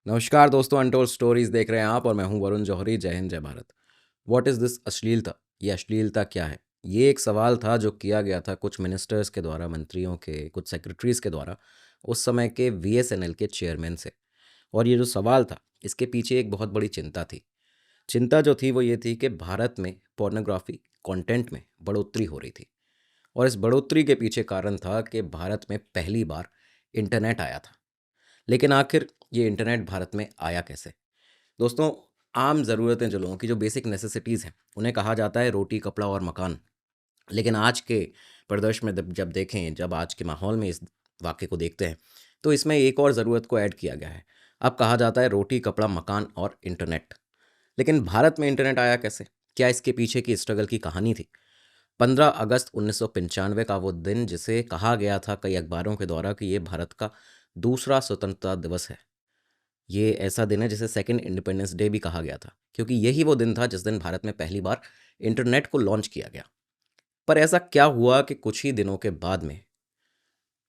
नमस्कार दोस्तों, untold stories देख रहे हैं आप और मैं हूं वरुण जौहरी। जय हिंद, जय भारत। व्हाट इज़ दिस अश्लीलता? ये अश्लीलता क्या है? ये एक सवाल था जो किया गया था कुछ मिनिस्टर्स के द्वारा, मंत्रियों के, कुछ सेक्रेटरीज के द्वारा, उस समय के वीएसएनएल के चेयरमैन से। और ये जो सवाल था, इसके पीछे एक बहुत बड़ी चिंता थी। चिंता जो थी वो ये थी कि भारत में पोर्नोग्राफी कंटेंट में बढ़ोतरी हो रही थी। और इस बढ़ोतरी के पीछे कारण था कि भारत में पहली बार इंटरनेट आया था। लेकिन आखिर ये इंटरनेट भारत में आया कैसे? दोस्तों, आम ज़रूरतें जो लोगों की जो बेसिक नेसेसिटीज़ हैं, उन्हें कहा जाता है रोटी, कपड़ा और मकान। लेकिन आज के परिदृश्य में जब देखें, जब आज के माहौल में इस वाक़ये को देखते हैं, तो इसमें एक और ज़रूरत को ऐड किया गया है। अब कहा जाता है रोटी, कपड़ा, मकान और इंटरनेट। लेकिन भारत में इंटरनेट आया कैसे? क्या इसके पीछे की स्ट्रगल की कहानी थी? 15 अगस्त 1995 का वो दिन जिसे कहा गया था कई अखबारों के द्वारा कि ये भारत का दूसरा स्वतंत्रता दिवस है। ये ऐसा दिन है जिसे सेकंड इंडिपेंडेंस डे भी कहा गया था, क्योंकि यही वो दिन था जिस दिन भारत में पहली बार इंटरनेट को लॉन्च किया गया। पर ऐसा क्या हुआ कि कुछ ही दिनों के बाद में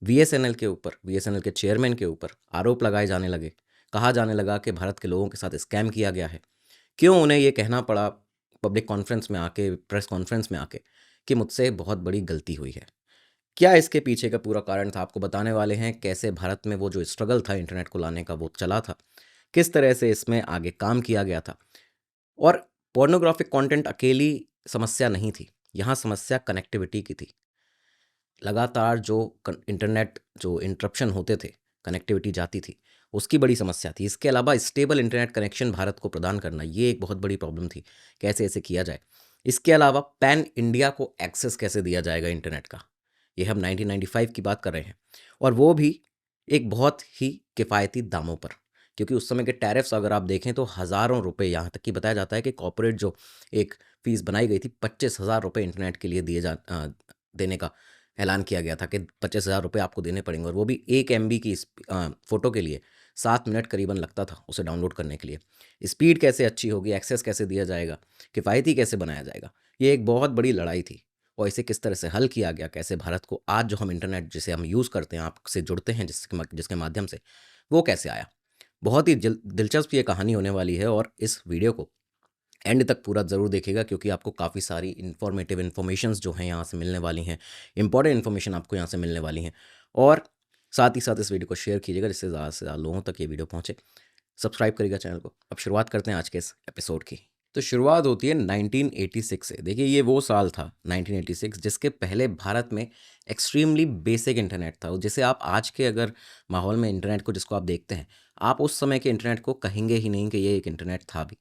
बीएसएनएल के चेयरमैन के ऊपर आरोप लगाए जाने लगे। कहा जाने लगा कि भारत के लोगों के साथ स्कैम किया गया है। क्यों उन्हें ये कहना पड़ा पब्लिक कॉन्फ्रेंस में आके, प्रेस कॉन्फ्रेंस में आके, कि मुझसे बहुत बड़ी गलती हुई है? क्या इसके पीछे का पूरा कारण था, आपको बताने वाले हैं। कैसे भारत में वो जो स्ट्रगल था इंटरनेट को लाने का वो चला था, किस तरह से इसमें आगे काम किया गया था। और पोर्नोग्राफिक कंटेंट अकेली समस्या नहीं थी, यहाँ समस्या कनेक्टिविटी की थी। लगातार जो इंटरनेट जो इंटरप्शन होते थे, कनेक्टिविटी जाती थी, उसकी बड़ी समस्या थी। इसके अलावा स्टेबल इंटरनेट कनेक्शन भारत को प्रदान करना, ये एक बहुत बड़ी प्रॉब्लम थी। कैसे इसे किया जाए? इसके अलावा पैन इंडिया को एक्सेस कैसे दिया जाएगा इंटरनेट का? ये हम 1995 की बात कर रहे हैं, और वो भी एक बहुत ही किफ़ायती दामों पर। क्योंकि उस समय के टैरिफ्स अगर आप देखें तो हज़ारों रुपए, यहाँ तक कि बताया जाता है कि कॉर्पोरेट जो एक फ़ीस बनाई गई थी, 25,000 रुपये इंटरनेट के लिए देने का ऐलान किया गया था कि 25,000 रुपये आपको देने पड़ेंगे। और वो भी 1 MB की फ़ोटो के लिए 7 मिनट करीबन लगता था उसे डाउनलोड करने के लिए। स्पीड कैसे अच्छी होगी, एक्सेस कैसे दिया जाएगा, किफ़ायती कैसे बनाया जाएगा, ये एक बहुत बड़ी लड़ाई थी। और इसे किस तरह से हल किया गया, कैसे भारत को आज जो हम इंटरनेट जिसे हम यूज़ करते हैं, आपसे जुड़ते हैं जिसके माध्यम से, वो कैसे आया। बहुत ही दिलचस्प ये कहानी होने वाली है, और इस वीडियो को एंड तक पूरा ज़रूर देखिएगा, क्योंकि आपको काफ़ी सारी इन्फॉर्मेटिव इन्फॉर्मेशंस जो हैं यहाँ से मिलने वाली हैं। इंपॉर्टेंट इन्फॉर्मेशन आपको यहाँ से मिलने वाली हैं। और साथ ही साथ इस वीडियो को शेयर कीजिएगा जिससे ज़्यादा से ज़्यादा लोगों तक ये वीडियो पहुँचे। सब्सक्राइब करिएगा चैनल को। अब शुरुआत करते हैं आज के इस एपिसोड की। तो शुरुआत होती है 1986 से। देखिए, ये वो साल था 1986 जिसके पहले भारत में एक्सट्रीमली बेसिक इंटरनेट था, जिसे आप आज के अगर माहौल में इंटरनेट को जिसको आप देखते हैं, आप उस समय के इंटरनेट को कहेंगे ही नहीं कि ये एक इंटरनेट था भी।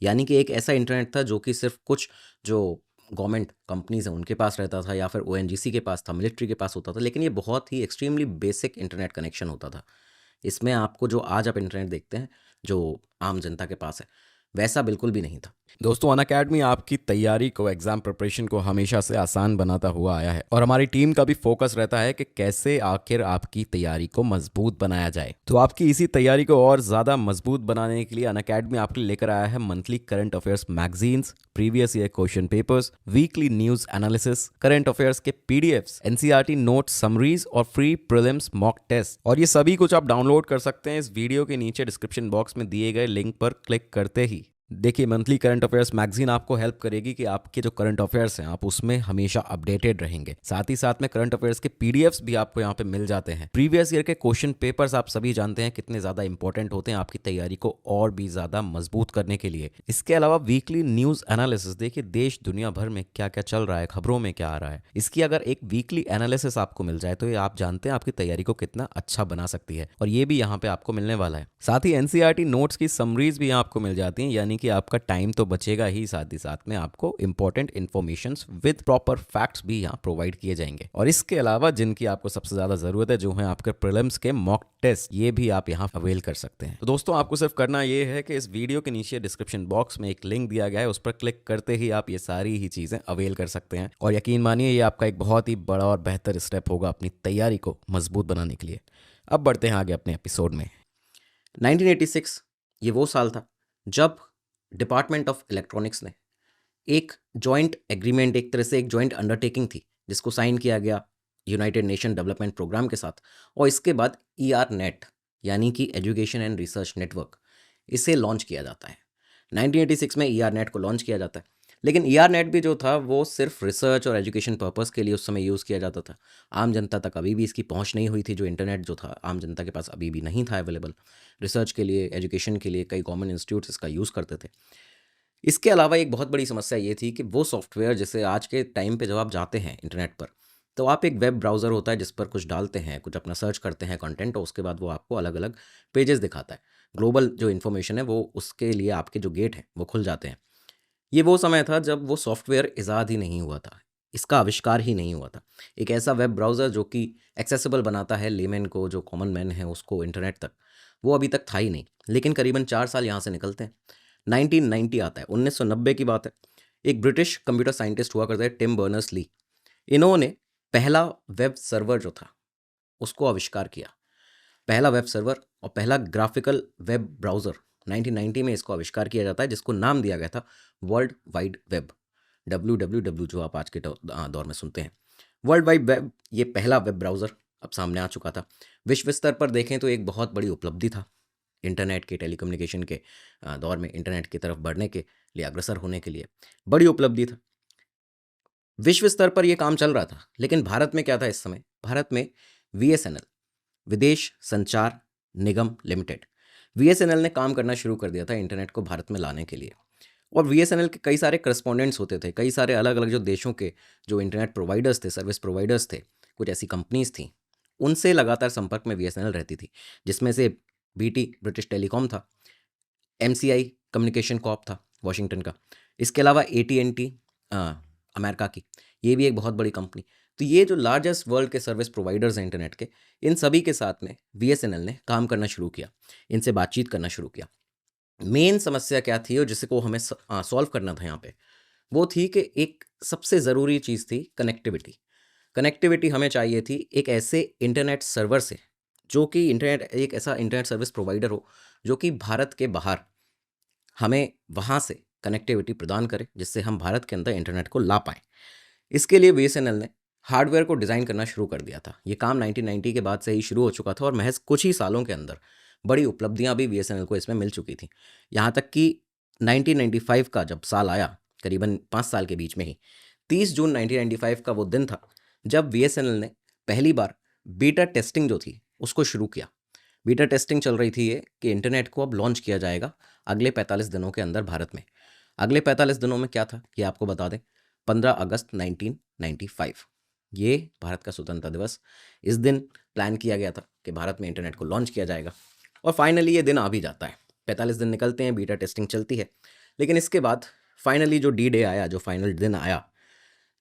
यानी कि एक ऐसा इंटरनेट था जो कि सिर्फ कुछ जो गवर्नमेंट कंपनीज हैं उनके पास रहता था, या फिर ओएनजीसी के पास था, मिलिट्री के पास होता था। लेकिन ये बहुत ही एक्सट्रीमली बेसिक इंटरनेट कनेक्शन होता था। इसमें आपको जो आज आप इंटरनेट देखते हैं, जो आम जनता के पास है, वैसा बिल्कुल भी नहीं था। दोस्तों, अनअकैडमी आपकी तैयारी को, एग्जाम प्रिपरेशन को हमेशा से आसान बनाता हुआ आया है, और हमारी टीम का भी फोकस रहता है कि कैसे आखिर आपकी तैयारी को मजबूत बनाया जाए। तो आपकी इसी तैयारी को और ज़्यादा मजबूत बनाने के लिए अनअकैडमी आपके लिए लेकर आया है monthly current affairs magazines, previous year question papers, weekly news analysis, current affairs के पीडीएफ्स, एनसीईआरटी नोट समरीज और फ्री प्रीलिम्स मॉक टेस्ट। और ये सभी कुछ आप डाउनलोड कर सकते हैं इस वीडियो के नीचे डिस्क्रिप्शन बॉक्स में दिए गए लिंक पर क्लिक करते ही। देखिए, मंथली करंट अफेयर्स मैगजीन आपको हेल्प करेगी कि आपके जो करंट अफेयर्स हैं आप उसमें हमेशा अपडेटेड रहेंगे। साथ ही साथ में करंट अफेयर्स के पीडीएफ्स भी आपको यहाँ पे मिल जाते हैं। प्रीवियस ईयर के क्वेश्चन पेपर्स आप सभी जानते हैं कितने ज्यादा इंपॉर्टेंट होते हैं आपकी तैयारी को और भी ज्यादा मजबूत करने के लिए। इसके अलावा वीकली न्यूज एनालिसिस, देखिए देश दुनिया भर में क्या क्या चल रहा है, खबरों में क्या आ रहा है, इसकी अगर एक वीकली एनालिसिस आपको मिल जाए तो ये आप जानते हैं आपकी तैयारी को कितना अच्छा बना सकती है। और ये भी यहाँ पे आपको मिलने वाला है। साथ ही एनसीईआरटी नोट्स की समरीज भी यहाँ आपको मिल जाती हैं, यानी कि आपका टाइम तो बचेगा ही, साथ ही साथ में आपको important information with proper facts भी यहाँ प्रोवाइड किए जाएंगे। और इसके अलावा जिनकी आपको सबसे ज्यादा जरूरत है, जो है आपके प्रीलिम्स के मॉक टेस्ट, ये भी आप यहाँ अवेल कर सकते हैं। तो दोस्तों, आपको सिर्फ करना ये है कि इस वीडियो के नीचे डिस्क्रिप्शन बॉक्स में एक लिंक दिया गया है, उस पर क्लिक करते ही आप ये सारी ही चीजें अवेल कर सकते हैं। और यकीन मानिए, ये आपका एक बहुत ही बड़ा और बेहतर स्टेप होगा अपनी तैयारी को मजबूत बनाने के लिए। अब बढ़ते हैं आगे अपने एपिसोड में। 1986 ये वो साल था जब डिपार्टमेंट ऑफ इलेक्ट्रॉनिक्स ने एक जॉइंट एग्रीमेंट, एक तरह से एक जॉइंट अंडरटेकिंग थी, जिसको साइन किया गया यूनाइटेड नेशन डेवलपमेंट प्रोग्राम के साथ। और इसके बाद ER नेट यानी कि एजुकेशन एंड रिसर्च नेटवर्क, इसे लॉन्च किया जाता है। 1986 में ERNET को लॉन्च किया जाता है, लेकिन ERNET भी जो था वो सिर्फ रिसर्च और एजुकेशन पर्पस के लिए उस समय यूज़ किया जाता था। आम जनता तक अभी भी इसकी पहुंच नहीं हुई थी। जो इंटरनेट जो था आम जनता के पास अभी भी नहीं था अवेलेबल। रिसर्च के लिए, एजुकेशन के लिए कई गवर्नमेंट इंस्टीट्यूट्स इसका यूज़ करते थे। इसके अलावा एक बहुत बड़ी समस्या ये थी कि वो सॉफ्टवेयर, जैसे आज के टाइम पे जब आप जाते हैं इंटरनेट पर, तो आप एक वेब ब्राउज़र होता है जिस पर कुछ डालते हैं, कुछ अपना सर्च करते हैं कंटेंट, और उसके बाद वो आपको अलग अलग पेजेस दिखाता है। ग्लोबल जो इन्फॉर्मेशन है वो उसके लिए आपके जो गेट हैं वो खुल जाते हैं। ये वो समय था जब वो सॉफ्टवेयर ईज़ाद ही नहीं हुआ था, इसका आविष्कार ही नहीं हुआ था। एक ऐसा वेब ब्राउज़र जो कि एक्सेसिबल बनाता है लेमैन को, जो कॉमन मैन है उसको, इंटरनेट तक, वो अभी तक था ही नहीं। लेकिन करीबन 4 साल यहाँ से निकलते हैं, 1990 आता है, 1990 की बात है। एक ब्रिटिश कंप्यूटर साइंटिस्ट हुआ करते हैं, टिम बर्नर्स ली। इन्होंने पहला वेब सर्वर जो था उसको आविष्कार किया। पहला वेब सर्वर और पहला ग्राफिकल वेब ब्राउज़र 1990 में इसको आविष्कार किया जाता है, जिसको नाम दिया गया था वर्ल्ड वाइड वेब, WWW, जो आप आज के दौर में सुनते हैं। वर्ल्ड वाइड वेब, ये पहला वेब ब्राउज़र अब सामने आ चुका था। विश्व स्तर पर देखें तो एक बहुत बड़ी उपलब्धि था। इंटरनेट के, टेलीकम्युनिकेशन के दौर में इंटरनेट की तरफ बढ़ने के लिए, अग्रसर होने के लिए बड़ी उपलब्धि था। विश्व स्तर पर यह काम चल रहा था, लेकिन भारत में क्या था इस समय? भारत में VSNL, विदेश संचार निगम लिमिटेड, VSNL ने काम करना शुरू कर दिया था इंटरनेट को भारत में लाने के लिए। और VSNL के कई सारे करस्पॉन्डेंट्स होते थे, कई सारे अलग अलग जो देशों के जो इंटरनेट प्रोवाइडर्स थे, सर्विस प्रोवाइडर्स थे, कुछ ऐसी कंपनीज थी, उनसे लगातार संपर्क में VSNL रहती थी। जिसमें से BT, ब्रिटिश टेलीकॉम था, MCI कम्युनिकेशन कॉर्प था वॉशिंगटन का, इसके अलावा AT&T अमेरिका की, ये भी एक बहुत बड़ी कंपनी। तो ये जो लार्जेस्ट वर्ल्ड के सर्विस प्रोवाइडर्स हैं इंटरनेट के, इन सभी के साथ में VSNL ने काम करना शुरू किया, इनसे बातचीत करना शुरू किया। मेन समस्या क्या थी और जिसे को हमें सॉल्व करना था यहाँ पे, वो थी कि एक सबसे ज़रूरी चीज़ थी कनेक्टिविटी। कनेक्टिविटी हमें चाहिए थी एक ऐसे इंटरनेट सर्वर से, जो कि एक ऐसा इंटरनेट सर्विस प्रोवाइडर हो जो कि भारत के बाहर हमें वहाँ से कनेक्टिविटी प्रदान करे, जिससे हम भारत के अंदर इंटरनेट को ला पाएँ। इसके लिए VSNL ने हार्डवेयर को डिज़ाइन करना शुरू कर दिया था। ये काम 1990 के बाद से ही शुरू हो चुका था और महज कुछ ही सालों के अंदर बड़ी उपलब्धियां भी VSNL को इसमें मिल चुकी थी। यहाँ तक कि 1995 का जब साल आया, करीबन 5 साल के बीच में ही, 30 जून 1995 का वो दिन था जब VSNL ने पहली बार बीटा टेस्टिंग जो थी उसको शुरू किया। बीटा टेस्टिंग चल रही थी ये कि इंटरनेट को अब लॉन्च किया जाएगा अगले 45 दिनों के अंदर भारत में। अगले 45 दिनों में क्या था ये आपको बता दें, 15 अगस्त 1995, ये भारत का स्वतंत्रता दिवस। इस दिन प्लान किया गया था कि भारत में इंटरनेट को लॉन्च किया जाएगा, और फाइनली ये दिन आ भी जाता है। 45 दिन निकलते हैं, बीटा टेस्टिंग चलती है, लेकिन इसके बाद फाइनली जो D-Day आया, जो फाइनल दिन आया,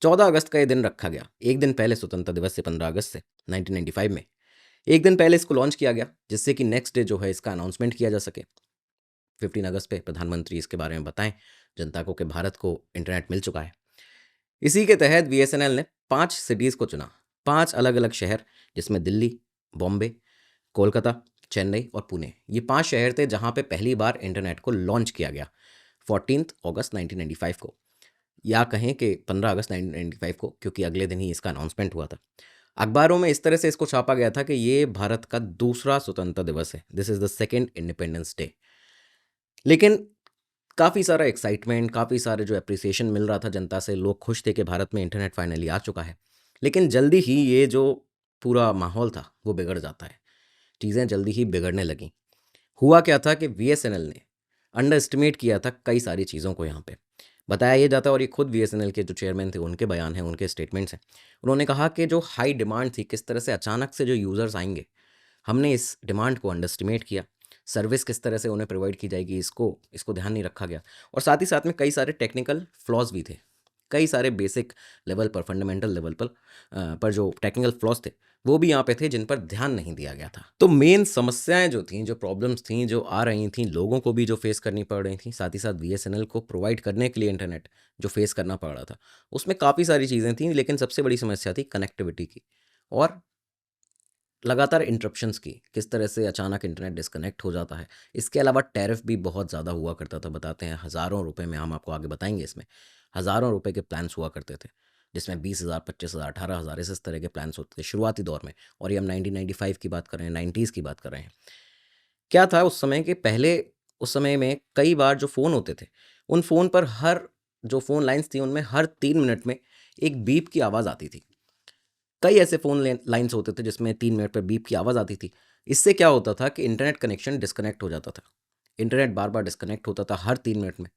14 अगस्त का ये दिन रखा गया। एक दिन पहले स्वतंत्रता दिवस से, 15 अगस्त से 1995 में, एक दिन पहले इसको लॉन्च किया गया, जिससे कि नेक्स्ट डे जो है इसका अनाउंसमेंट किया जा सके। 15 अगस्त पे प्रधानमंत्री इसके बारे में बताएं जनता को कि भारत को इंटरनेट मिल चुका है। इसी के तहत VSNL ने 5 सिटीज़ को चुना, 5 अलग अलग शहर, जिसमें दिल्ली, बॉम्बे, कोलकाता, चेन्नई और पुणे, ये 5 शहर थे जहां पे पहली बार इंटरनेट को लॉन्च किया गया 14 अगस्त 1995 को, या कहें कि 15 अगस्त 1995 को, क्योंकि अगले दिन ही इसका अनाउंसमेंट हुआ था। अखबारों में इस तरह से इसको छापा गया था कि ये भारत का दूसरा स्वतंत्रता दिवस है, this is the second independence day. लेकिन काफ़ी सारा एक्साइटमेंट, काफ़ी सारे जो एप्रिसिएशन मिल रहा था जनता से, लोग खुश थे कि भारत में इंटरनेट फाइनली आ चुका है। लेकिन जल्दी ही ये जो पूरा माहौल था वो बिगड़ जाता है, चीज़ें जल्दी ही बिगड़ने लगीं। हुआ क्या था कि VSNL ने अंडर एस्टिमेट किया था कई सारी चीज़ों को। यहाँ पे बताया ये जाता है, और ये खुद VSNL के जो चेयरमैन थे उनके बयान हैं, उनके स्टेटमेंट्स हैं। उन्होंने कहा कि जो हाई डिमांड थी, किस तरह से अचानक से जो यूज़र्स आएंगे, हमने इस डिमांड को अंडर एस्टिमेट किया। सर्विस किस तरह से उन्हें प्रोवाइड की जाएगी, इसको ध्यान नहीं रखा गया। और साथ ही साथ में कई सारे टेक्निकल फ्लॉज भी थे, कई सारे बेसिक लेवल पर, फंडामेंटल लेवल पर जो टेक्निकल फ्लॉज थे वो भी यहाँ पे थे, जिन पर ध्यान नहीं दिया गया था। तो मेन समस्याएं जो थीं, जो प्रॉब्लम्स थीं, जो आ रही थीं, लोगों को भी जो फेस करनी पड़ रही थी, साथ ही साथ VSNL को प्रोवाइड करने के लिए इंटरनेट जो फेस करना पड़ रहा था, उसमें काफ़ी सारी चीज़ें थीं। लेकिन सबसे बड़ी समस्या थी कनेक्टिविटी की, और लगातार इंटरप्शंस की, किस तरह से अचानक इंटरनेट डिस्कनेक्ट हो जाता है। इसके अलावा टैरिफ भी बहुत ज़्यादा हुआ करता था, बताते हैं हज़ारों रुपए में, हम आपको आगे बताएंगे इसमें, हज़ारों रुपए के प्लान्स हुआ करते थे, जिसमें 20,000, 25,000, 18,000 इस तरह के प्लान्स होते थे शुरुआती दौर में। और ये हम 1995 की बात कर रहे हैं, 90s की बात कर रहे हैं। क्या था उस समय के पहले, उस समय में कई बार जो फ़ोन होते थे, उन फ़ोन पर हर जो फ़ोन लाइन्स थी उनमें हर 3 मिनट में एक बीप की आवाज़ आती थी। कई ऐसे फ़ोन लाइन्स होते थे जिसमें 3 मिनट पे बीप की आवाज़ आती थी। इससे क्या होता था कि इंटरनेट कनेक्शन डिस्कनेक्ट हो जाता था। इंटरनेट बार-बार डिस्कनेक्ट होता था हर 3 मिनट में,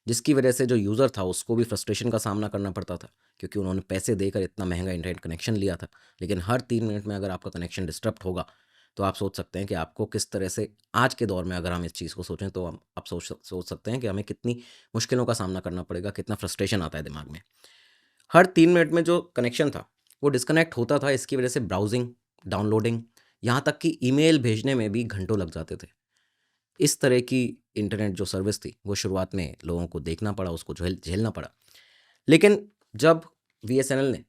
जिसकी वजह से जो यूज़र था उसको भी फ्रस्ट्रेशन का सामना करना पड़ता था, क्योंकि उन्होंने पैसे देकर इतना महँगा इंटरनेट कनेक्शन लिया था। लेकिन हर 3 मिनट में अगर आपका कनेक्शन डिस्टर्ब्ड होगा, तो आप सोच सकते हैं कि आपको किस तरह से आज के दौर में अगर हम इस चीज़ को सोचें तो हम आप सोच सकते हैं कि हमें कितनी मुश्किलों का सामना करना पड़ेगा, कितना फ्रस्ट्रेशन आता है दिमाग में। हर 3 मिनट में जो कनेक्शन था, वो डिस्कनेक्ट होता था। इसकी वजह से ब्राउज़िंग, डाउनलोडिंग, यहाँ तक कि ईमेल भेजने में भी घंटों लग जाते थे। इस तरह की इंटरनेट जो सर्विस थी, वो शुरुआत में लोगों को देखना पड़ा, उसको झेलना पड़ा। लेकिन जब बीएसएनएल ने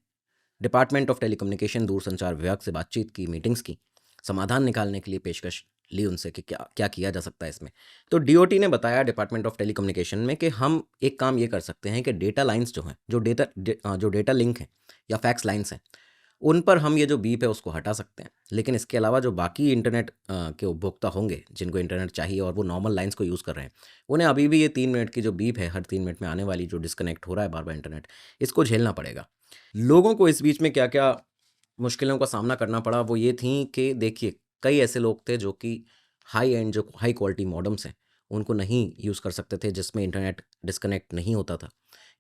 डिपार्टमेंट ऑफ टेलीकम्युनिकेशन दूरसंचार विभाग से बातचीत की, मीटिंग्स की, समाधान निकालने के लिए पेशकश ली उनसे कि क्या क्या किया जा सकता है इसमें। तो डीओटी ने बताया डिपार्टमेंट ऑफ टेलीकम्युनिकेशन में कि हम एक काम ये कर सकते हैं कि डेटा लाइन्स जो हैं, जो डेटा लिंक हैं या फैक्स लाइन्स हैं, उन पर हम ये जो बीप है उसको हटा सकते हैं। लेकिन इसके अलावा जो बाकी इंटरनेट के उपभोक्ता होंगे, जिनको इंटरनेट चाहिए और वो नॉर्मल लाइन्स को यूज़ कर रहे हैं, उन्हें अभी भी ये 3 मिनट की जो बीप है, हर 3 मिनट में आने वाली जो डिस्कनेक्ट हो रहा है बार-बार इंटरनेट, इसको झेलना पड़ेगा। लोगों को इस बीच में क्या-क्या मुश्किलों का सामना करना पड़ा, वो ये थी कि देखिए, कई ऐसे लोग थे जो कि हाई एंड जो हाई क्वालिटी मॉडेम्स हैं, उनको नहीं यूज़ कर सकते थे, जिसमें इंटरनेट डिस्कनेक्ट नहीं होता था।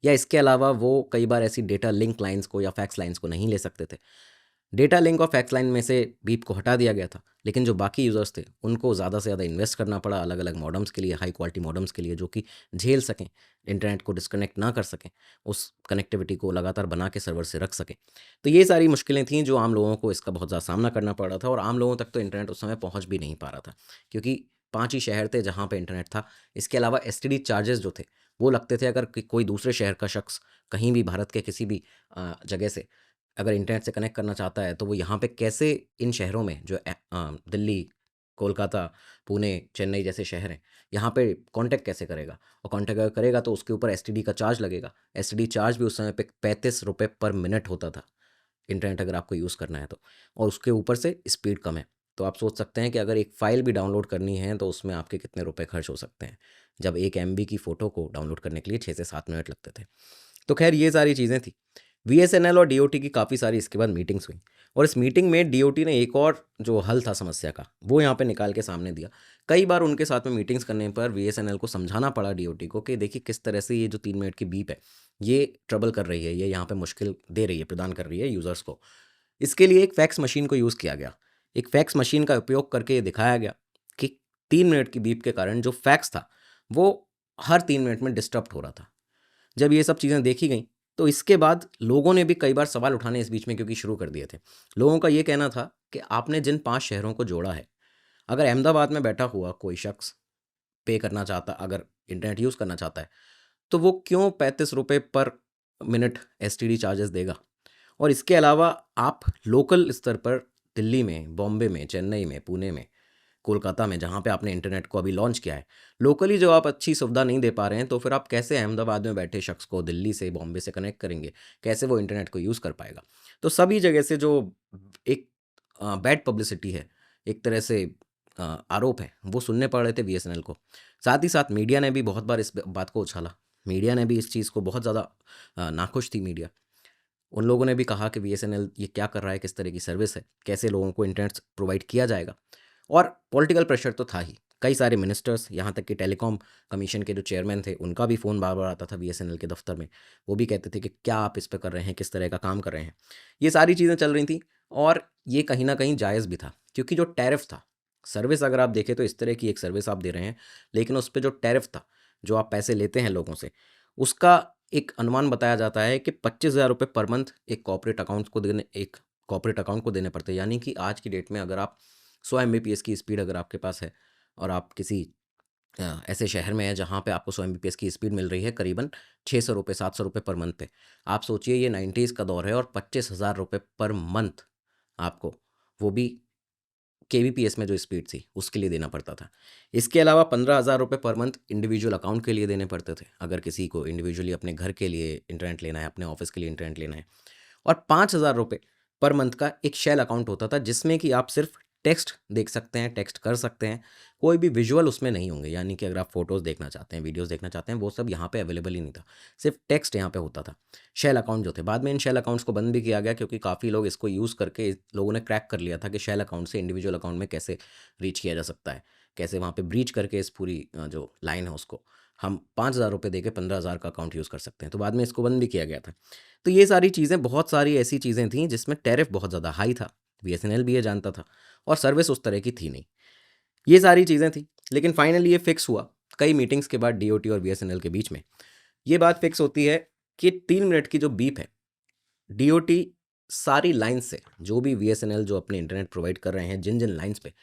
या इसके अलावा वो कई बार ऐसी डेटा लिंक लाइन्स को या फैक्स लाइन्स को नहीं ले सकते थे। डेटा लिंक और फैक्स लाइन में से बीप को हटा दिया गया था, लेकिन जो बाकी यूज़र्स थे, उनको ज़्यादा से ज़्यादा इन्वेस्ट करना पड़ा अलग-अलग मॉडेम्स के लिए, हाई क्वालिटी मॉडेम्स के लिए, जो कि झेल सकें, इंटरनेट को डिस्कनेक्ट ना कर सकें, उस कनेक्टिविटी को लगातार बना के सर्वर से रख सकें। तो ये सारी मुश्किलें थीं जो आम लोगों को इसका बहुत ज़्यादा सामना करना पड़ रहा था, और आम लोगों तक तो इंटरनेट उस समय पहुँच भी नहीं पा रहा था, क्योंकि 5 ही शहर थे जहाँ पे इंटरनेट था। इसके अलावा एसटीडी चार्जेस जो थे, वो लगते थे। अगर कोई दूसरे शहर का शख्स कहीं भी भारत के किसी भी जगह से अगर इंटरनेट से कनेक्ट करना चाहता है, तो वो यहाँ पे कैसे इन शहरों में जो दिल्ली, कोलकाता, पुणे, चेन्नई जैसे शहर हैं, यहाँ पे कॉन्टैक्ट कैसे करेगा? और कॉन्टैक्ट अगर करेगा तो उसके ऊपर एसटीडी का चार्ज लगेगा। एसटीडी चार्ज भी उस समय पे ₹35 पर मिनट होता था, इंटरनेट अगर आपको यूज़ करना है तो, और उसके ऊपर से स्पीड कम है। तो आप सोच सकते हैं कि अगर एक फ़ाइल भी डाउनलोड करनी है, तो उसमें आपके कितने रुपए खर्च हो सकते हैं। जब 1 एमबी की फ़ोटो को डाउनलोड करने के लिए 6 से 7 मिनट लगते थे। तो ख़ैर ये सारी चीज़ें थी। बीएसएनएल और डीओटी की काफ़ी सारी इसके बाद मीटिंग्स हुई, और इस मीटिंग में डीओटी ने एक और जो हल था समस्या का, वो यहाँ पे निकाल के सामने दिया। कई बार उनके साथ में मीटिंग्स करने पर बीएसएनएल को समझाना पड़ा डीओटी को कि देखिए किस तरह से ये जो 3 मिनट की बीप है, ये ट्रबल कर रही है, ये यहाँ पे मुश्किल दे रही है, प्रदान कर रही है यूज़र्स को। इसके लिए एक फैक्स मशीन को यूज़ किया गया। एक फैक्स मशीन का उपयोग करके ये दिखाया गया कि 3 मिनट की बीप के कारण जो फैक्स था, वो हर 3 मिनट में डिस्टर्ब हो रहा था। जब ये सब चीज़ें देखी गईं, तो इसके बाद लोगों ने भी कई बार सवाल उठाने इस बीच में क्योंकि शुरू कर दिए थे। लोगों का ये कहना था कि आपने जिन 5 शहरों को जोड़ा है, अगर अहमदाबाद में बैठा हुआ कोई शख्स पे करना चाहता, अगर इंटरनेट यूज़ करना चाहता है, तो वो क्यों ₹35 पर मिनट एसटीडी चार्जेस देगा? और इसके अलावा आप लोकल स्तर पर दिल्ली में, बॉम्बे में, चेन्नई में, पुणे में, कोलकाता में, जहाँ पे आपने इंटरनेट को अभी लॉन्च किया है, लोकली जो आप अच्छी सुविधा नहीं दे पा रहे हैं, तो फिर आप कैसे अहमदाबाद में बैठे शख्स को दिल्ली से, बॉम्बे से कनेक्ट करेंगे? कैसे वो इंटरनेट को यूज़ कर पाएगा? तो सभी जगह से जो एक बैड पब्लिसिटी है, एक तरह से आरोप है, वो सुनने पड़ रहे थे बीएसएनएल को। साथ ही साथ मीडिया ने भी बहुत बार इस बात को उछाला। मीडिया ने भी इस चीज़ को बहुत ज़्यादा नाखुश थी मीडिया। उन लोगों ने भी कहा कि बीएसएनएल ये क्या कर रहा है, किस तरह की सर्विस है, कैसे लोगों को इंटरनेट प्रोवाइड किया जाएगा। और पॉलिटिकल प्रेशर तो था ही। कई सारे मिनिस्टर्स, यहाँ तक कि टेलीकॉम कमीशन के जो चेयरमैन थे, उनका भी फ़ोन बार-बार आता था बीएसएनएल के दफ्तर में। वो भी कहते थे कि क्या आप इस पे कर रहे हैं, किस तरह का काम कर रहे हैं। ये सारी चीज़ें चल रही थी, और ये कहीं न कहीं जायज़ भी था, क्योंकि जो टैरिफ था, सर्विस अगर आप देखें तो इस तरह की एक सर्विस आप दे रहे हैं, लेकिन उस पे जो टैरिफ था, जो आप पैसे लेते हैं लोगों से, उसका एक अनुमान बताया जाता है कि ₹25,000 पर मंथ एक कॉर्पोरेट अकाउंट को देने पड़ते हैं। यानी कि आज की डेट में अगर आप 100 एमबीपीएस की स्पीड अगर आपके पास है, और आप किसी ऐसे शहर में हैं जहाँ पे आपको 100 एमबीपीएस की स्पीड मिल रही है करीबन ₹600 ₹700 पर मंथ पे। आप सोचिए ये 90s का दौर है, और ₹25,000 पर मंथ आपको, वो भी केबीपीएस में जो स्पीड थी उसके लिए देना पड़ता था। इसके अलावा ₹15,000 पर मंथ इंडिविजुअल अकाउंट के लिए देने पड़ते थे, अगर किसी को इंडिविजुअली अपने घर के लिए इंटरनेट लेना है, अपने ऑफ़िस के लिए इंटरनेट लेना है। और ₹5,000 पर मंथ का एक शेल अकाउंट होता था, जिसमें कि आप सिर्फ़ टेक्स्ट देख सकते हैं, टेक्स्ट कर सकते हैं, कोई भी विजुअल उसमें नहीं होंगे, यानी कि अगर आप फ़ोटोज़ देखना चाहते हैं, वीडियोज़ देखना चाहते हैं, वो सब यहाँ पे अवेलेबल ही नहीं था, सिर्फ टेक्स्ट यहाँ पे होता था। शेल अकाउंट जो थे, बाद में इन शेल अकाउंट्स को बंद भी किया गया क्योंकि काफ़ी लोग इसको यूज़ करके लोगों ने क्रैक कर लिया था कि शेल अकाउंट से इंडिविजुअल अकाउंट में कैसे रीच किया जा सकता है, कैसे वहाँ पे ब्रीच करके इस पूरी जो लाइन है उसको हम 5,000 रुपये दे के 15,000 का अकाउंट यूज़ कर सकते हैं, तो बाद में इसको बंद भी किया गया था। तो ये सारी चीज़ें, बहुत सारी ऐसी चीज़ें थीं जिसमें टैरिफ बहुत ज़्यादा हाई था, बीएसएनएल भी ये जानता था और सर्विस उस तरह की थी नहीं। ये सारी चीज़ें थी, लेकिन फाइनली ये फिक्स हुआ कई मीटिंग्स के बाद डीओटी और बीएसएनएल के बीच में। ये बात फिक्स होती है कि 3 मिनट की जो बीप है, डीओटी सारी लाइन से, जो भी बीएसएनएल जो अपने इंटरनेट प्रोवाइड कर रहे हैं जिन-जिन लाइन्स पे,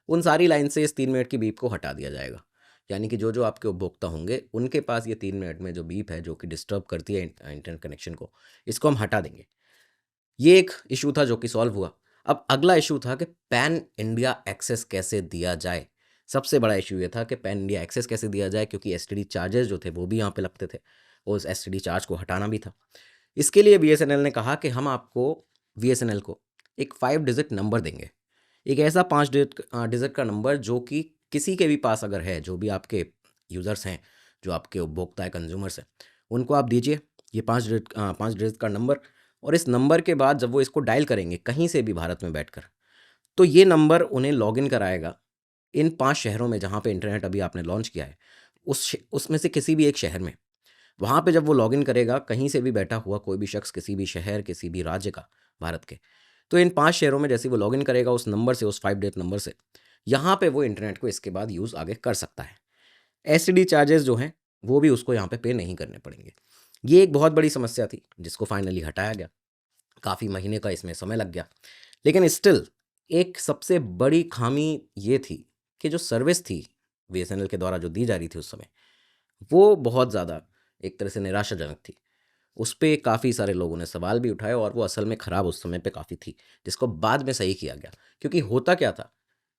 उन सारी लाइन से इस 3 मिनट की बीप को हटा दिया जाएगा। यानी कि जो-जो आपके उपभोक्ता होंगे, उनके पास ये 3 मिनट में जो बीप है, जो कि डिस्टर्ब करती है इंटरनेट कनेक्शन को, इसको हम हटा देंगे। ये एक इश्यू था जो कि सॉल्व हुआ। अब अगला इश्यू था कि पैन इंडिया एक्सेस कैसे दिया जाए। सबसे बड़ा इश्यू ये था कि पैन इंडिया एक्सेस कैसे दिया जाए, क्योंकि एसटीडी चार्जेस जो थे वो भी यहाँ पे लगते थे, और उस एसटीडी चार्ज को हटाना भी था। इसके लिए बीएसएनएल ने कहा कि हम आपको, बीएसएनएल को एक 5 डिजिट नंबर देंगे। एक ऐसा 5 डिजिट का नंबर जो कि किसी के भी पास अगर है, जो भी आपके यूज़र्स हैं, जो आपके उपभोक्ता है, कंज्यूमर्स हैं, उनको आप दीजिए ये 5 डिजिट का नंबर, और इस नंबर के बाद जब वो इसको डायल करेंगे कहीं से भी भारत में बैठकर, तो ये नंबर उन्हें लॉगिन कराएगा इन 5 शहरों में जहाँ पे इंटरनेट अभी आपने लॉन्च किया है, उसमें से किसी भी एक शहर में। वहाँ पे जब वो लॉगिन करेगा, कहीं से भी बैठा हुआ कोई भी शख्स, किसी भी शहर, किसी भी राज्य का, भारत के, तो इन 5 शहरों में जैसे ही वो लॉगिन करेगा उस नंबर से, उस 5 डिजिट नंबर से, यहाँ पे वो इंटरनेट को इसके बाद यूज़ आगे कर सकता है। एसटीडी चार्जेस जो हैं, वो भी उसको यहाँ पे नहीं करने पड़ेंगे। ये एक बहुत बड़ी समस्या थी, जिसको फाइनली हटाया गया। काफ़ी महीने का इसमें समय लग गया, लेकिन स्टिल एक सबसे बड़ी खामी ये थी कि जो सर्विस थी बीएसएनएल के द्वारा जो दी जा रही थी उस समय, वो बहुत ज़्यादा एक तरह से निराशाजनक थी। उस पे काफ़ी सारे लोगों ने सवाल भी उठाए, और वो असल में ख़राब उस समय पे काफ़ी थी, जिसको बाद में सही किया गया। क्योंकि होता क्या था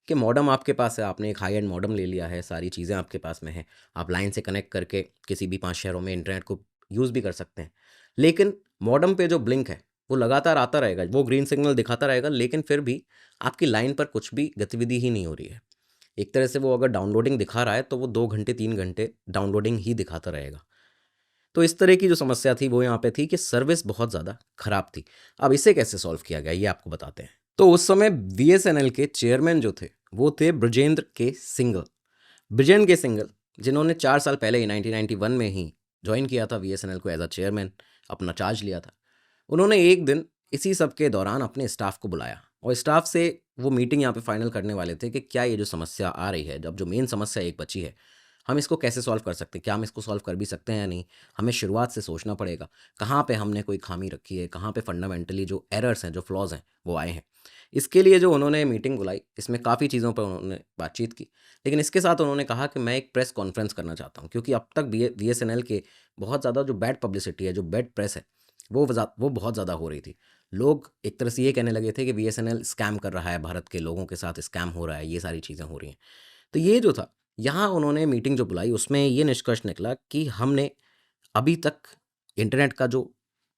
कि मॉडेम आपके पास है, आपने एक हाई एंड मॉडेम ले लिया है, सारी चीज़ें आपके पास में हैं, आप लाइन से कनेक्ट करके किसी भी 5 शहरों में इंटरनेट को यूज़ भी कर सकते हैं। लेकिन मॉडेम पे जो ब्लिंक है, वो लगातार आता रहेगा, वो ग्रीन सिग्नल दिखाता रहेगा, लेकिन फिर भी आपकी लाइन पर कुछ भी गतिविधि ही नहीं हो रही है। एक तरह से वो अगर डाउनलोडिंग दिखा रहा है, तो वो 2 घंटे, 3 घंटे डाउनलोडिंग ही दिखाता रहेगा। तो इस तरह की जो समस्या थी वो यहाँ पे थी कि सर्विस बहुत ज़्यादा ख़राब थी। अब इसे कैसे सॉल्व किया गया, ये आपको बताते हैं। तो उस समय बीएसएनएल के चेयरमैन जो थे, वो थे बृजेंद्र के सिंघल। बृजेंद्र के सिंघल, जिन्होंने 4 साल पहले ही 1991 में ही जॉइन किया था बीएसएनएल को एज़ अ चेयरमैन, अपना चार्ज लिया था। उन्होंने एक दिन इसी सब के दौरान अपने स्टाफ को बुलाया, और स्टाफ से वो मीटिंग यहाँ पे फाइनल करने वाले थे कि क्या ये जो समस्या आ रही है, जब जो मेन समस्या एक बची है, हम इसको कैसे सॉल्व कर सकते हैं, क्या हम इसको सॉल्व कर भी सकते हैं या नहीं, हमें शुरुआत से सोचना पड़ेगा, कहाँ पे हमने कोई खामी रखी है, कहाँ पे फंडामेंटली जो एरर्स हैं, जो फ्लॉज हैं, वो आए हैं। इसके लिए जो उन्होंने मीटिंग बुलाई, इसमें काफ़ी चीज़ों पर उन्होंने बातचीत की, लेकिन इसके साथ उन्होंने कहा कि मैं एक प्रेस कॉन्फ्रेंस करना चाहता हूँ, क्योंकि अब तक बीएसएनएल के बहुत ज़्यादा जो बैड पब्लिसिटी है, जो बैड प्रेस है, वो बहुत ज़्यादा हो रही थी। लोग एक तरह से ये कहने लगे थे कि बीएसएनएल स्कैम कर रहा है, भारत के लोगों के साथ स्कैम हो रहा है, ये सारी चीज़ें हो रही हैं। तो ये जो था, यहाँ उन्होंने मीटिंग जो बुलाई, उसमें ये निष्कर्ष निकला कि हमने अभी तक इंटरनेट का जो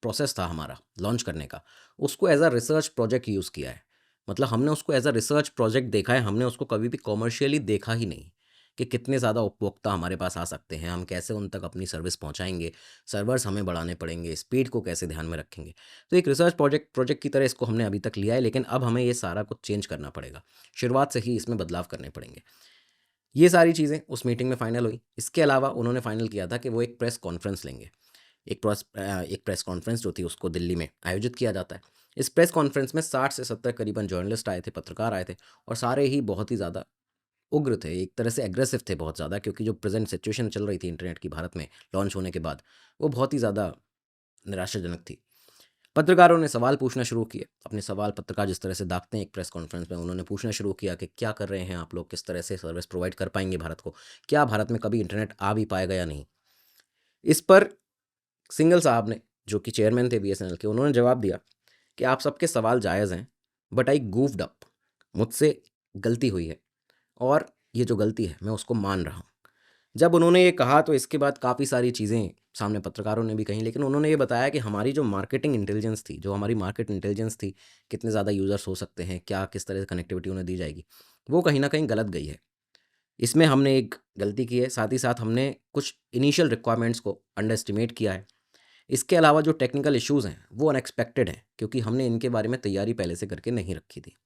प्रोसेस था हमारा लॉन्च करने का, उसको as a research project use किया है। मतलब हमने उसको एज़ अ रिसर्च प्रोजेक्ट देखा है, हमने उसको कभी भी कॉमर्शियली देखा ही नहीं कि कितने ज़्यादा उपभोक्ता हमारे पास आ सकते हैं, हम कैसे उन तक अपनी सर्विस पहुँचाएँगे, सर्वर्स हमें बढ़ाने पड़ेंगे, स्पीड को कैसे ध्यान में रखेंगे। तो एक रिसर्च प्रोजेक्ट की तरह इसको हमने अभी तक लिया है, लेकिन अब हमें ये सारा कुछ चेंज करना पड़ेगा। शुरुआत से ही इसमें बदलाव करने पड़ेंगे। ये सारी चीज़ें उस मीटिंग में फाइनल हुई। इसके अलावा उन्होंने फाइनल किया था कि वो एक प्रेस कॉन्फ्रेंस लेंगे। एक प्रेस कॉन्फ्रेंस जो थी उसको दिल्ली में आयोजित किया जाता है। इस प्रेस कॉन्फ्रेंस में 60 से 70 करीबन जर्नलिस्ट आए थे, पत्रकार आए थे, और सारे ही बहुत ही ज़्यादा उग्र थे, एक तरह से एग्रेसिव थे बहुत ज़्यादा, क्योंकि जो प्रेज़ेंट सिचुएशन चल रही थी इंटरनेट की भारत में लॉन्च होने के बाद, वो बहुत ही ज़्यादा निराशाजनक थी। पत्रकारों ने सवाल पूछना शुरू किए। अपने सवाल पत्रकार जिस तरह से दागते हैं एक प्रेस कॉन्फ्रेंस में, उन्होंने पूछना शुरू किया कि क्या कर रहे हैं आप लोग, किस तरह से सर्विस प्रोवाइड कर पाएँगे भारत को? क्या भारत में कभी इंटरनेट आ भी पाएगा या नहीं? इस पर सिंघल साहब ने, जो कि चेयरमैन थे बीएसएनएल के, उन्होंने जवाब दिया कि आप सबके सवाल जायज़ हैं, बट आई गूफ्ड अप, मुझसे गलती हुई है, और ये जो गलती है मैं उसको मान रहा हूँ। जब उन्होंने ये कहा तो इसके बाद काफ़ी सारी चीज़ें सामने पत्रकारों ने भी कहीं, लेकिन उन्होंने ये बताया कि हमारी जो मार्केटिंग इंटेलिजेंस थी, जो हमारी मार्केट इंटेलिजेंस थी, कितने ज़्यादा यूज़र्स हो सकते हैं, क्या किस तरह से कनेक्टिविटी उन्हें दी जाएगी, वो कहीं न कहीं गलत गई है। इसमें हमने एक गलती की है, साथ ही साथ हमने कुछ इनिशियल रिक्वायरमेंट्स को अंडर एस्टिमेट किया है। इसके अलावा जो टेक्निकल इश्यूज़ हैं, वो अनएक्सपेक्टेड हैं, क्योंकि हमने इनके बारे में तैयारी पहले से करके नहीं रखी थी।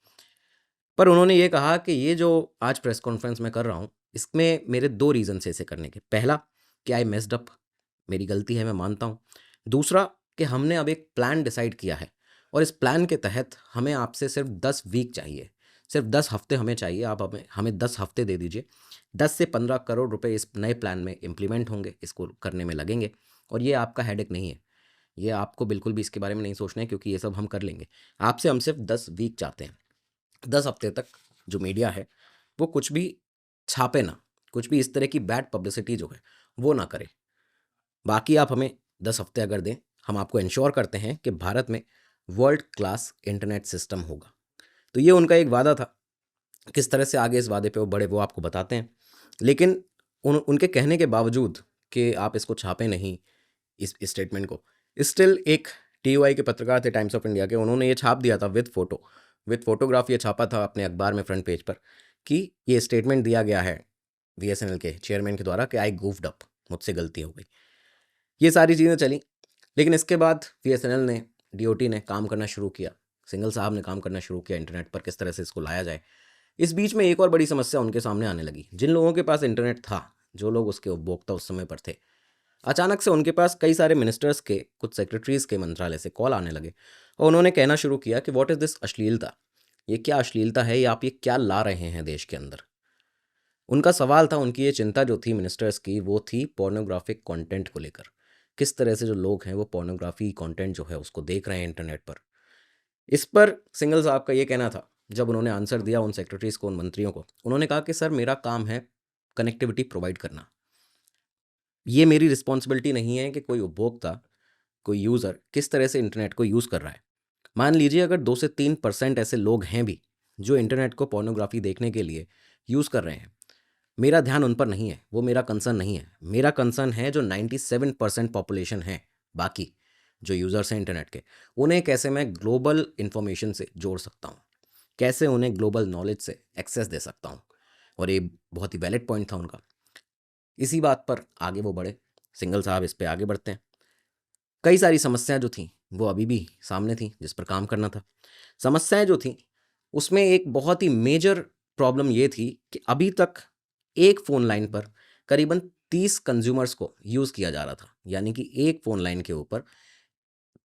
पर उन्होंने ये कहा कि ये जो आज प्रेस कॉन्फ्रेंस मैं कर रहा हूँ, इसमें मेरे 2 रीज़न्स हैं इसे करने के। पहला कि आई मेस्ड अप, मेरी गलती है, मैं मानता हूँ। दूसरा कि हमने अब एक प्लान डिसाइड किया है और इस प्लान के तहत हमें आपसे सिर्फ 10 वीक चाहिए, सिर्फ 10 हफ्ते हमें चाहिए। आप हमें 10 हफ्ते दे दीजिए। 10 से 15 करोड़ रुपए इस नए प्लान में इम्प्लीमेंट होंगे, इसको करने में लगेंगे और ये आपका हेडेक नहीं है। ये आपको बिल्कुल भी इसके बारे में नहीं सोचना है, क्योंकि ये सब हम कर लेंगे। आपसे हम सिर्फ 10 वीक चाहते हैं। 10 हफ्ते तक जो मीडिया है वो कुछ भी छापे ना, कुछ भी इस तरह की बैड पब्लिसिटी जो है वो ना करे। बाकी आप हमें 10 हफ्ते अगर दें, हम आपको इंश्योर करते हैं कि भारत में वर्ल्ड क्लास इंटरनेट सिस्टम होगा। तो ये उनका एक वादा था। किस तरह से आगे इस वादे पे वो बढ़े वो आपको बताते हैं। लेकिन उनके कहने के बावजूद कि आप इसको छापें नहीं, इस स्टेटमेंट को, स्टिल एक टीयूआई के पत्रकार थे टाइम्स ऑफ इंडिया के, उन्होंने ये छाप दिया था विद फोटोग्राफ, ये छापा था अपने अखबार में फ्रंट पेज पर कि ये स्टेटमेंट दिया गया है बीएसएनएल के चेयरमैन के द्वारा कि आई गूफ्ड अप, मुझसे गलती हो गई। ये सारी चीज़ें चली, लेकिन इसके बाद बीएसएनएल ने, डीओटी ने काम करना शुरू किया, सिंघल साहब ने काम करना शुरू किया इंटरनेट पर, किस तरह से इसको लाया जाए। इस बीच में एक और बड़ी समस्या उनके सामने आने लगी। जिन लोगों के पास इंटरनेट था, जो लोग उसके उपभोक्ता उस समय पर थे, अचानक से उनके पास कई सारे मिनिस्टर्स के, कुछ सेक्रेटरीज के मंत्रालय से कॉल आने लगे और उन्होंने कहना शुरू किया कि व्हाट इज़ दिस अश्लीलता, ये क्या अश्लीलता है, ये आप ये क्या ला रहे हैं देश के अंदर। उनका सवाल था, उनकी ये चिंता जो थी मिनिस्टर्स की, वो थी पोर्नोग्राफिक कंटेंट को लेकर। किस तरह से जो लोग हैं वो पोर्नोग्राफी कंटेंट जो है उसको देख रहे हैं इंटरनेट पर। इस पर सिंघल साहब का ये कहना था, जब उन्होंने आंसर दिया उन सेक्रेटरीज को, उन मंत्रियों को, उन्होंने कहा कि सर मेरा काम है कनेक्टिविटी प्रोवाइड करना, ये मेरी रिस्पॉन्सिबिलिटी नहीं है कि कोई उपभोक्ता, कोई यूज़र किस तरह से इंटरनेट को यूज़ कर रहा है। मान लीजिए अगर 2 से 3% ऐसे लोग हैं भी जो इंटरनेट को पोर्नोग्राफी देखने के लिए यूज़ कर रहे हैं, मेरा ध्यान उन पर नहीं है, वो मेरा कंसर्न नहीं है। मेरा कंसर्न है जो 97% पॉपुलेशन है, बाकी जो यूज़र्स हैं इंटरनेट के, उन्हें कैसे मैं ग्लोबल इन्फॉर्मेशन से जोड़ सकता हूँ, कैसे उन्हें ग्लोबल नॉलेज से एक्सेस दे सकता हूँ। और ये बहुत ही वैलिड पॉइंट था उनका। इसी बात पर आगे वो बढ़े, सिंघल साहब इस पे आगे बढ़ते हैं। कई सारी समस्याएं जो थीं वो अभी भी सामने थीं, जिस पर काम करना था। समस्याएं जो थीं उसमें एक बहुत ही मेजर प्रॉब्लम ये थी कि अभी तक एक फ़ोन लाइन पर करीबन 30 कंज्यूमर्स को यूज़ किया जा रहा था। यानी कि एक फ़ोन लाइन के ऊपर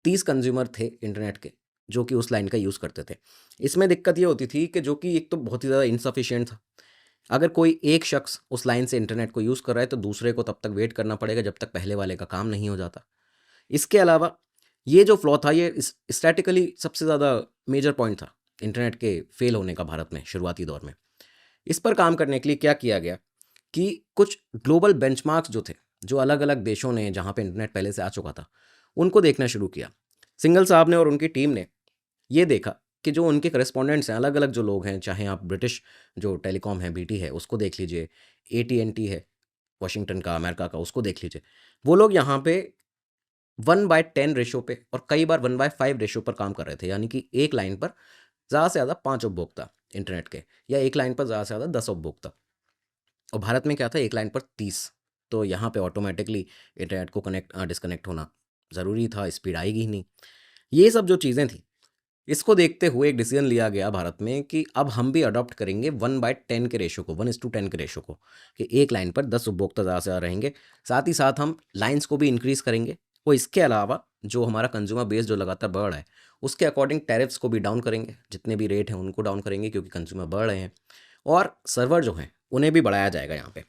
30 कंज्यूमर थे इंटरनेट के, जो कि उस लाइन का यूज़ करते थे। इसमें दिक्कत ये होती थी कि जो कि एक तो बहुत ही ज़्यादा इनसफिशिएंट था। अगर कोई एक शख्स उस लाइन से इंटरनेट को यूज़ कर रहा है तो दूसरे को तब तक वेट करना पड़ेगा जब तक पहले वाले का काम नहीं हो जाता। इसके अलावा ये जो फ्लॉ था, ये स्टैटिकली सबसे ज़्यादा मेजर पॉइंट था इंटरनेट के फेल होने का भारत में शुरुआती दौर में। इस पर काम करने के लिए क्या किया गया कि कुछ ग्लोबल बेंचमार्क्स जो थे, जो अलग अलग देशों ने, जहाँ पे इंटरनेट पहले से आ चुका था, उनको देखना शुरू किया। सिंघल साहब ने और उनकी टीम ने ये देखा कि जो उनके करेस्पॉन्डेंट्स हैं, अलग अलग जो लोग हैं, चाहे आप ब्रिटिश जो टेलीकॉम है, बीटी है, उसको देख लीजिए, एटी&टी है वाशिंगटन का, अमेरिका का, उसको देख लीजिए, वो लोग यहाँ पे 1/10 रेशो पे और कई बार 1/5 रेशो पर काम कर रहे थे। यानी कि एक लाइन पर ज़्यादा से ज़्यादा 5 उपभोक्ता इंटरनेट के, या एक लाइन पर ज़्यादा से ज़्यादा 10 उपभोक्ता। और भारत में क्या था, एक लाइन पर 30। तो यहाँ पे ऑटोमेटिकली इंटरनेट को डिस्कनेक्ट होना ज़रूरी था, स्पीड आएगी ही नहीं। ये सब जो चीज़ें थी, इसको देखते हुए एक डिसीजन लिया गया भारत में कि अब हम भी अडॉप्ट करेंगे 1/10 के रेशो को, 1:10 के रेशो को, कि एक लाइन पर 10 उपभोक्ता ज़्यादा से ज़्यादा रहेंगे। साथ ही साथ हम लाइन्स को भी इंक्रीज़ करेंगे और इसके अलावा जो हमारा कंज्यूमर बेस जो लगातार बढ़ रहा है, उसके अकॉर्डिंग टैरिफ्स को भी डाउन करेंगे, जितने भी रेट हैं उनको डाउन करेंगे, क्योंकि कंज्यूमर बढ़ रहे हैं। और सर्वर जो हैं उन्हें भी बढ़ाया जाएगा यहाँ पे।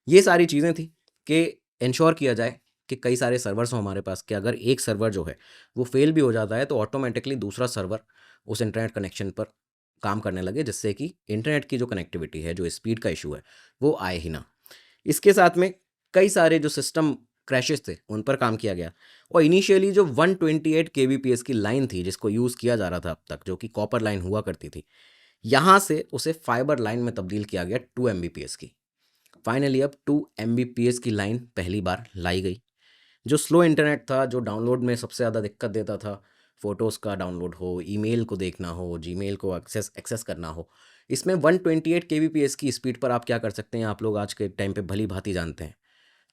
ये सारी चीज़ें थी कि इंश्योर किया जाए कि कई सारे सर्वर्स हों हमारे पास, कि अगर एक सर्वर जो है वो फेल भी हो जाता है तो ऑटोमेटिकली दूसरा सर्वर उस इंटरनेट कनेक्शन पर काम करने लगे, जिससे कि इंटरनेट की जो कनेक्टिविटी है, जो स्पीड का इशू है, वो आए ही ना। इसके साथ में कई सारे जो सिस्टम क्रैशेस थे उन पर काम किया गया। और इनिशियली जो 128 केबीपीएस की लाइन थी जिसको यूज़ किया जा रहा था अब तक, जो कि कॉपर लाइन हुआ करती थी, यहाँ से उसे फाइबर लाइन में तब्दील किया गया 2 एमबीपीएस की। फाइनली अब 2 Mbps की लाइन पहली बार लाई गई। जो स्लो इंटरनेट था, जो डाउनलोड में सबसे ज़्यादा दिक्कत देता था, फ़ोटोज़ का डाउनलोड हो, ईमेल को देखना हो, जीमेल को एक्सेस एक्सेस करना हो, इसमें 128 केबीपीएस की स्पीड पर आप क्या कर सकते हैं, आप लोग आज के टाइम पे भली-भाँति जानते हैं।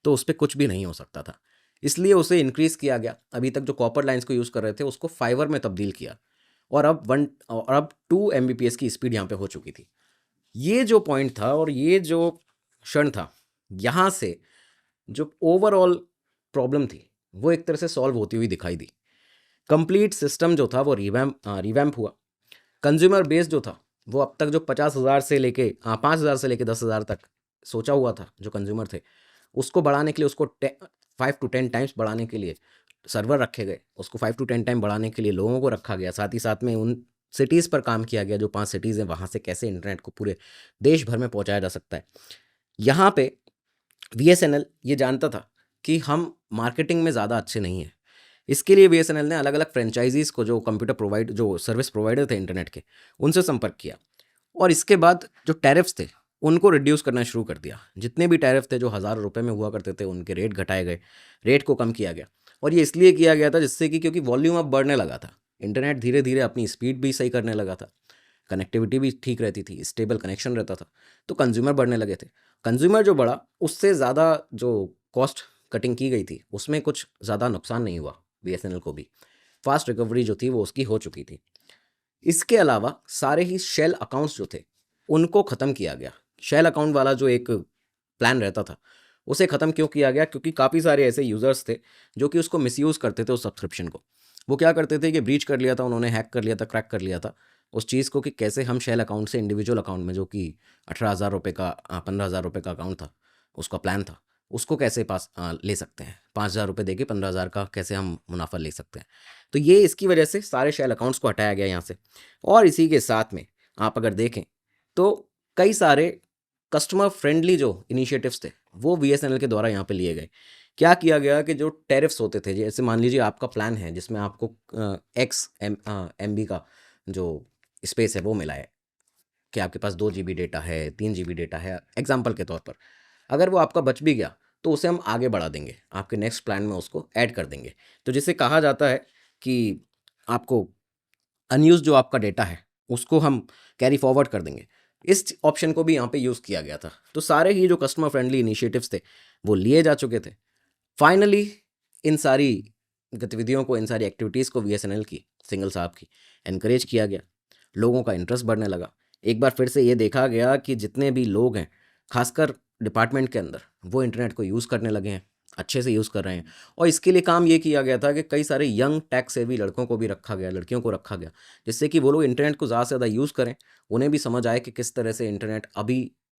तो उस पे कुछ भी नहीं हो सकता था। इसलिए उसे इंक्रीज़ किया गया। अभी तक जो कॉपर लाइन्स को यूज़ कर रहे थे, उसको फाइबर में तब्दील किया और अब 2 एमबीपीएस की स्पीड यहाँ पे हो चुकी थी। ये जो पॉइंट था और ये जो क्षण था, यहाँ से जो ओवरऑल प्रॉब्लम थी, वो एक तरह से सॉल्व होती हुई दिखाई दी। कंप्लीट सिस्टम जो था वो रिवैम्प हुआ। कंज्यूमर बेस जो था, वो अब तक जो 50,000 से लेके 5,000 से लेके 10,000 तक सोचा हुआ था, जो कंज्यूमर थे, उसको बढ़ाने के लिए उसको 5 टू 10 टाइम्स बढ़ाने के लिए सर्वर रखे गए, उसको 5 टू 10 टाइम बढ़ाने के लिए लोगों को रखा गया। साथ ही साथ में उन सिटीज़ पर काम किया गया, जो 5 सिटीज़ हैं, वहाँ से कैसे इंटरनेट को पूरे देश भर में पहुँचाया जा सकता है। यहाँ पे बीएसएनएल ये जानता था कि हम मार्केटिंग में ज़्यादा अच्छे नहीं हैं। इसके लिए बीएसएनएल ने अलग-अलग फ्रेंचाइज़ीज़ को, जो सर्विस प्रोवाइडर थे इंटरनेट के, उनसे संपर्क किया और इसके बाद जो टैरिफ्स थे, उनको रिड्यूस करना शुरू कर दिया। जितने भी टैरिफ थे जो हज़ारों रुपए में हुआ करते थे, उनके रेट घटाए गए, रेट को कम किया गया और ये इसलिए किया गया था जिससे कि क्योंकि वॉल्यूम अब बढ़ने लगा था। इंटरनेट धीरे-धीरे अपनी स्पीड भी सही करने लगा था, कनेक्टिविटी भी ठीक रहती थी, स्टेबल कनेक्शन रहता था, तो कंज्यूमर बढ़ने लगे थे। कंज्यूमर जो बढ़ा, उससे ज़्यादा जो कॉस्ट कटिंग की गई थी, उसमें कुछ ज़्यादा नुकसान नहीं हुआ बीएसएनएल को भी। फास्ट रिकवरी जो थी वो उसकी हो चुकी थी। इसके अलावा सारे ही शेल अकाउंट्स जो थे, उनको ख़त्म किया गया। शेल अकाउंट वाला जो एक प्लान रहता था, उसे ख़त्म क्यों किया गया? क्योंकि काफ़ी सारे ऐसे यूज़र्स थे जो कि उसको मिसयूज़ करते थे उस सब्सक्रिप्शन को। वो क्या करते थे कि ब्रीच कर लिया था उन्होंने, हैक कर लिया था, क्रैक कर लिया था उस चीज़ को कि कैसे हम शेल अकाउंट से इंडिविजुअल अकाउंट में, जो कि 18,000 रुपये का 15,000 रुपये का अकाउंट था, उसका प्लान था, उसको कैसे ले सकते हैं। 5,000 रुपये देके 15,000 का कैसे हम मुनाफ़ा ले सकते हैं। तो ये इसकी वजह से सारे शेल अकाउंट्स को हटाया गया यहाँ से। और इसी के साथ में आप अगर देखें तो कई सारे कस्टमर फ्रेंडली जो इनिशिएटिव्स थे, वो बीएसएनएल के द्वारा यहाँ पे लिए गए। क्या किया गया कि जो टैरिफ्स होते थे, जैसे मान लीजिए आपका प्लान है जिसमें आपको एक्स एमबी का जो स्पेस है वो मिला है, कि आपके पास 2 जीबी डेटा है, 3 जीबी डेटा है, एग्जाम्पल के तौर पर। अगर वो आपका बच भी गया तो उसे हम आगे बढ़ा देंगे, आपके नेक्स्ट प्लान में उसको ऐड कर देंगे। तो जिसे कहा जाता है कि आपको अनयूज़ जो आपका डेटा है, उसको हम कैरी फॉरवर्ड कर देंगे। इस ऑप्शन को भी यहाँ पे यूज़ किया गया था। तो सारे ही जो कस्टमर फ्रेंडली इनिशिएटिव्स थे, वो लिए जा चुके थे। फाइनली इन सारी गतिविधियों को, इन सारी एक्टिविटीज़ को बीएसएनएल की, सिंघल साहब की, एनकरेज किया गया। लोगों का इंटरेस्ट बढ़ने लगा। एक बार फिर से ये देखा गया कि जितने भी लोग हैं, खासकर डिपार्टमेंट के अंदर, वो इंटरनेट को यूज़ करने लगे हैं, अच्छे से यूज़ कर रहे हैं। और इसके लिए काम ये किया गया था कि कई सारे यंग टेक सेवी लड़कों को भी रखा गया, लड़कियों को रखा गया, जिससे कि वो लोग इंटरनेट को ज़्यादा से ज़्यादा यूज़ करें। उन्हें भी समझ आए कि किस तरह से इंटरनेट अभी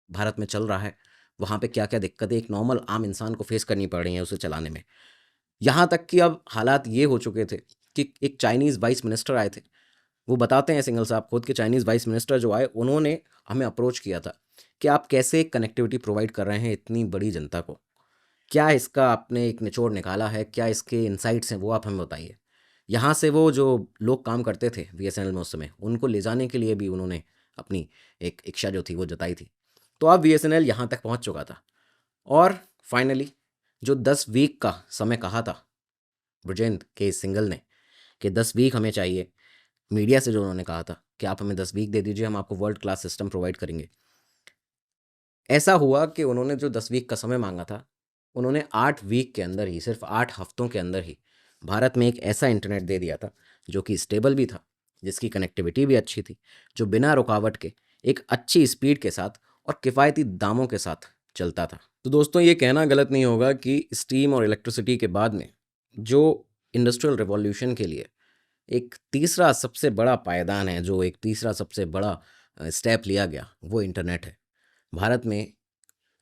भारत में चल रहा है, वहाँ पे क्या-क्या दिक्कतें एक नॉर्मल आम इंसान को फेस करनी पड़ रही हैं उसे चलाने में। यहाँ तक कि अब हालात ये हो चुके थे कि एक चाइनीज़ वाइस मिनिस्टर आए थे। वो बताते हैं सिंघल साहब खुद, के चाइनीज़ वाइस मिनिस्टर जो आए, उन्होंने हमें अप्रोच किया था कि आप कैसे कनेक्टिविटी प्रोवाइड कर रहे हैं इतनी बड़ी जनता को? क्या इसका आपने एक निचोड़ निकाला है? क्या इसके इनसाइट्स हैं, वो आप हमें बताइए। यहाँ से वो जो लोग काम करते थे बीएसएनएल में उस समय, उनको ले जाने के लिए भी उन्होंने अपनी एक इच्छा जो थी वो जताई थी। तो अब बीएसएनएल यहाँ तक पहुँच चुका था और फाइनली जो 10 वीक का समय कहा था ब्रिजेंद्र के सिंघल ने, कि 10 वीक हमें चाहिए, मीडिया से जो उन्होंने कहा था कि आप हमें 10 वीक दे दीजिए, हम आपको वर्ल्ड क्लास सिस्टम प्रोवाइड करेंगे। ऐसा हुआ कि उन्होंने जो 10 वीक का समय मांगा था, उन्होंने 8 वीक के अंदर ही, सिर्फ 8 हफ्तों के अंदर ही भारत में एक ऐसा इंटरनेट दे दिया था जो कि स्टेबल भी था, जिसकी कनेक्टिविटी भी अच्छी थी, जो बिना रुकावट के एक अच्छी स्पीड के साथ और किफ़ायती दामों के साथ चलता था। तो दोस्तों, ये कहना गलत नहीं होगा कि स्टीम और इलेक्ट्रिसिटी के बाद में जो इंडस्ट्रियल रिवॉल्यूशन के लिए एक तीसरा सबसे बड़ा पायदान है, जो एक तीसरा सबसे बड़ा स्टेप लिया गया, वो इंटरनेट है। भारत में,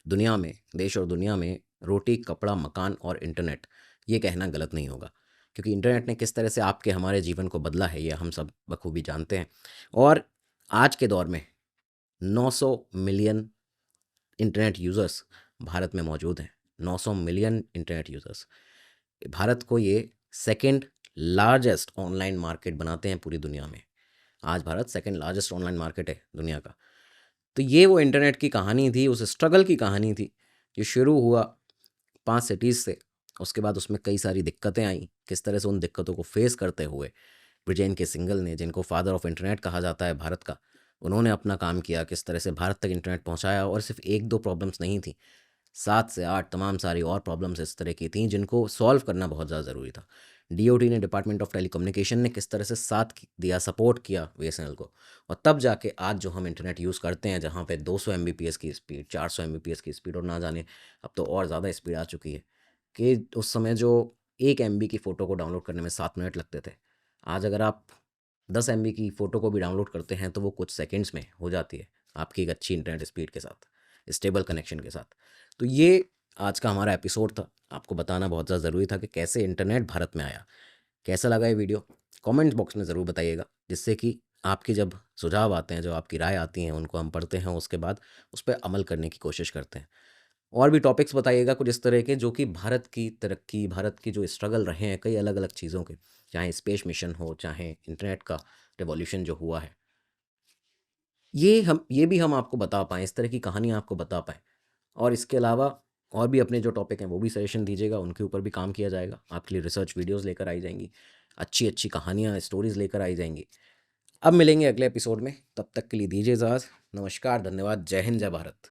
दुनिया में, देश और दुनिया में रोटी, कपड़ा, मकान और इंटरनेट, ये कहना गलत नहीं होगा, क्योंकि इंटरनेट ने किस तरह से आपके हमारे जीवन को बदला है, ये हम सब बखूबी जानते हैं। और आज के दौर में 900 मिलियन इंटरनेट यूज़र्स भारत में मौजूद हैं। 900 मिलियन इंटरनेट यूज़र्स भारत को ये सेकंड लार्जेस्ट ऑनलाइन मार्केट बनाते हैं पूरी दुनिया में। आज Bharat second largest online market है दुनिया का। तो ये वो इंटरनेट की कहानी थी, उस स्ट्रगल की कहानी थी, जो शुरू हुआ 5 सिटीज़ से। उसके बाद उसमें कई सारी दिक्कतें आईं, किस तरह से उन दिक्कतों को फेस करते हुए ब्रिजेन के सिंगल ने, जिनको फादर ऑफ इंटरनेट कहा जाता है भारत का, उन्होंने अपना काम किया, किस तरह से भारत तक इंटरनेट पहुंचाया। और सिर्फ 1-2 प्रॉब्लम्स नहीं थी, 7 से 8 तमाम सारी और प्रॉब्लम्स इस तरह की थी जिनको सॉल्व करना बहुत ज़्यादा ज़रूरी था। डीओटी ने, डिपार्टमेंट ऑफ टेलीकम्युनिकेशन ने, किस तरह से साथ दिया, सपोर्ट किया बीएसएनएल को, और तब जाके आज जो हम इंटरनेट यूज़ करते हैं, जहाँ पे 200 एमबीपीएस की स्पीड, 400 एमबीपीएस की स्पीड, और ना जाने अब तो और ज़्यादा स्पीड आ चुकी है, कि उस समय जो 1 एमबी की फ़ोटो को डाउनलोड करने में 7 मिनट लगते थे, आज अगर आप 10 एमबी की फ़ोटो को भी डाउनलोड करते हैं तो वो कुछ सेकंड्स में हो जाती है, आपकी एक अच्छी इंटरनेट स्पीड के साथ, स्टेबल कनेक्शन के साथ। तो ये आज का हमारा एपिसोड था। आपको बताना बहुत ज़्यादा ज़रूरी था कि कैसे इंटरनेट भारत में आया। कैसा लगा ये वीडियो? कमेंट बॉक्स में ज़रूर बताइएगा, जिससे कि आपके जब सुझाव आते हैं, जो आपकी राय आती हैं, उनको हम पढ़ते हैं, उसके बाद उस पे अमल करने की कोशिश करते हैं। और भी टॉपिक्स बताइएगा कुछ इस तरह के, जो कि भारत की तरक्की, भारत की जो स्ट्रगल रहे हैं कई अलग-अलग चीज़ों के, चाहे स्पेस मिशन हो, चाहे इंटरनेट का रिवॉल्यूशन जो हुआ है, ये भी हम आपको बता पाएँ, इस तरह की कहानियाँ आपको बता पाएँ। और इसके अलावा और भी अपने जो टॉपिक हैं वो भी सजेशन दीजिएगा, उनके ऊपर भी काम किया जाएगा। आपके लिए रिसर्च वीडियोज़ लेकर आई जाएँगी, अच्छी-अच्छी कहानियाँ, स्टोरीज़ लेकर आई जाएँगी। अब मिलेंगे अगले एपिसोड में, तब तक के लिए दीजिए इजाज़त। नमस्कार, धन्यवाद, जय हिंद, जय भारत।